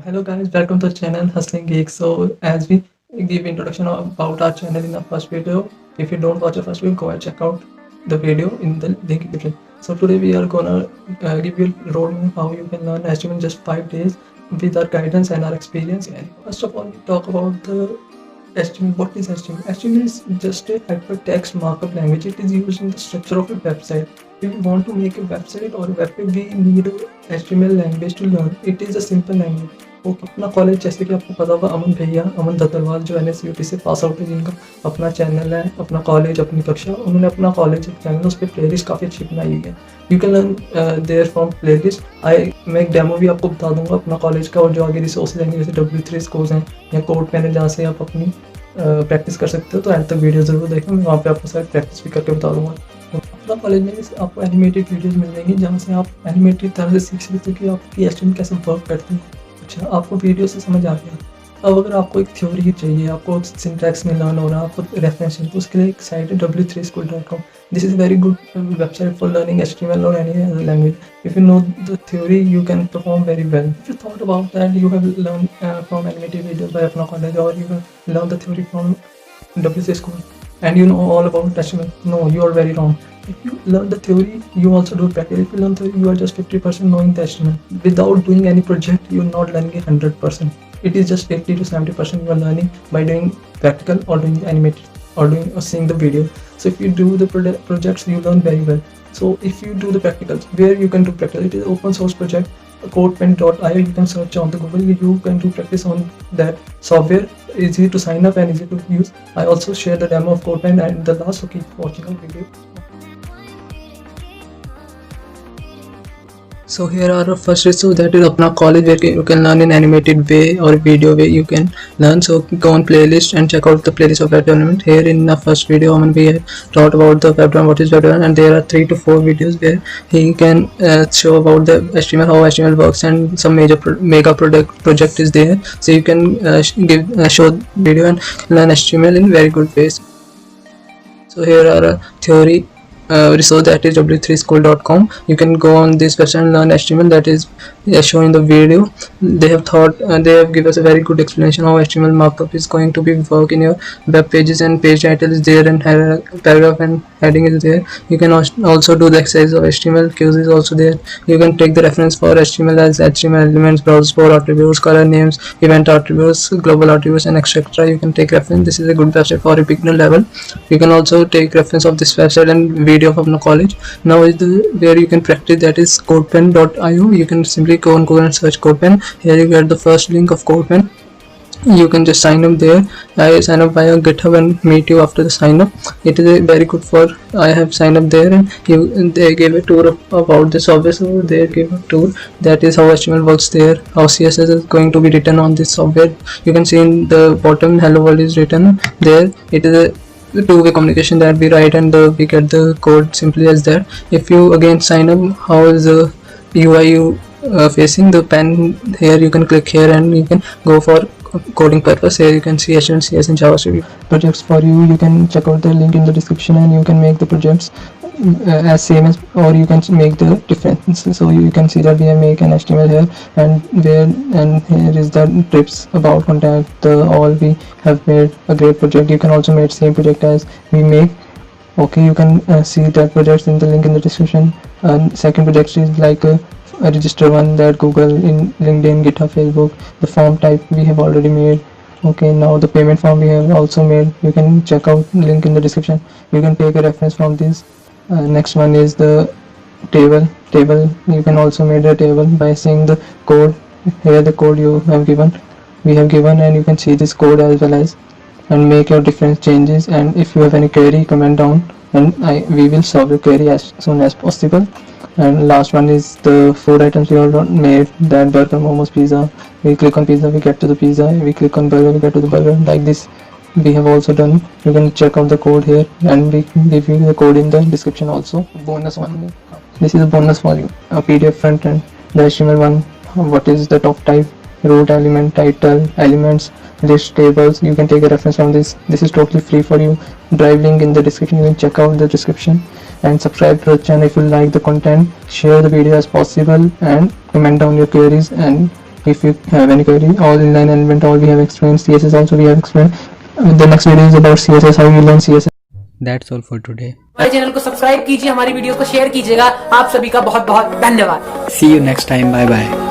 Hello guys, welcome to the channel Hustling Geeks. So as we give introduction about our channel in the first video, if you don't watch the first video, go and check out the video in the link given. So today we are gonna give you a roadmap how you can learn HTML in just 5 days with our guidance and our experience. And first of all, we talk about the HTML. What is HTML? HTML is just a hypertext markup language. It is used in the structure of a website. If you want to make a website or a web page, we need a HTML language to learn. It is a simple language. Okay अपना college जैसे कि आपको पता होगा अमन दत्तरवाल जो NSUT से pass out है, जिनका अपना चैनल है, अपना कॉलेज, अपनी कक्षा, उन्होंने अपना कॉलेज चैनल उस पर प्लेलिस्ट काफ़ी अच्छी बनाई हुई है. You can learn there from playlist. मैं एक डेमो भी आपको बता दूंगा अपना कॉलेज का, और जो आगे रिसोर्सेज हैं जैसे W3 कोर्स हैं या कोडपेन है जहाँ से आप अपनी प्रैक्टिस कर सकते हो. तो एंड तक वीडियो ज़रूर देखें, मैं वहाँ पे आपको सारी प्रैक्टिस भी करके बता दूँगा. अपना कॉलेज में आपको एनिमेटेड वीडियोज़ मिल जाएंगी जहाँ से आप एनिमेटेड तरह से सीख सकते हो कि आपकी HTML कैसे वर्क करती है. अच्छा, आपको वीडियो से समझ आ गया. अब अगर आपको एक थ्योरी चाहिए, आपको सिंटैक्स में लर्न हो रहा है, आपको रेफरेंस चाहिए, तो उसके लिए एक साइट है w3school.com. This is very good website for learning HTML or any other language. If you know the theory, you can perform very well. If you thought about that, you have learned from animated videos by अपना college, or you have learned the theory from W3 school, and you know all about HTML. No, you are very wrong. If you learn the theory, you also do practice. If you learn theory, you are just 50% knowing the HTML. Without doing any project, you are not learning 100%. It is just 80 to 70% you are learning by doing practical or doing animated or doing or seeing the video. So if you do the projects, you learn very well. So if you do the practicals, where you can do practical, it is an open source project. Codepen.io, you can search on the Google. You can do practice on that software. Easy to sign up and easy to use. I also share the demo of Codepen and the last, so keep watching our video. So here are our first resource, that is अपना college, where you can learn in animated way or video way you can learn. So go on playlist and check out the playlist of web development. Here in the first video, we have taught about the web development, what is web development, and there are 3 to 4 videos where he can show about the HTML, how HTML works, and some mega project is there. So you can show video and learn HTML in very good ways. So here are a theory resource, that is w3school.com. You can go on this website and learn HTML. That is shown in the video. They have given us a very good explanation how HTML markup is going to be work in your web pages, and page title is there, and paragraph and heading is there. You can also do the exercise of HTML. Quiz is also there. You can take the reference for HTML as HTML elements, browse for attributes, color names, event attributes, global attributes, and etc. You can take reference. This is a good website for a beginner level. You can also take reference of this website and video of the college. Now is where you can practice, that is codepen.io. You can simply go on Google and search Codepen. Here you get the first link of Codepen. You can just sign up there. I sign up via GitHub and meet you after the sign up. It is very good for, I have signed up there, and they gave a tour about the software. So they gave a tour, that is how HTML works there, how CSS is going to be written on this software. You can see in the bottom hello world is written there. It is a two-way communication that we write, and we get the code simply as that. If you again sign up, how is the UI facing the pen? Here you can click here and you can go for coding purpose. Here you can see HTML, CSS and JavaScript projects for you. You can check out the link in the description, and you can make the projects as same as, or you can make the difference. So you can see that we have made an HTML here, and here is the tips about contact. All we have made a great project. You can also make same project as we make. Okay, you can see that projects in the link in the description. And second project is like a register one, that Google, in LinkedIn, GitHub, Facebook. The form type we have already made. Okay, now the payment form we have also made. You can check out link in the description. You can take a reference from this. Next one is the table. You can also make a table by seeing the code. Here the code we have given, and you can see this code as well as, and make your different changes. And if you have any query, comment down, and we will solve the query as soon as possible. And last one is the food items we have made, that burger, momos, pizza. We click on pizza, we get to the pizza. We click on burger, we get to the burger. Like this we have also done. You can check out the code here, and we give you the code in the description also. Bonus one, this is a bonus for you, a PDF front end. The HTML one, what is the top type, root element, title, elements, list, tables. You can take a reference from this. This is totally free for you. Drive link in the description. You can check out the description, and subscribe to the channel if you like the content. Share the video as possible, and comment down your queries, and if you have any query. All inline element, all we have explained. CSS also we have explained. The next video is about CSS, how we learn CSS. That's all for today. हमारे channel को subscribe कीजिए, हमारी video को share कीजिएगा। आप सभी का बहुत बहुत धन्यवाद। See you next time. Bye bye.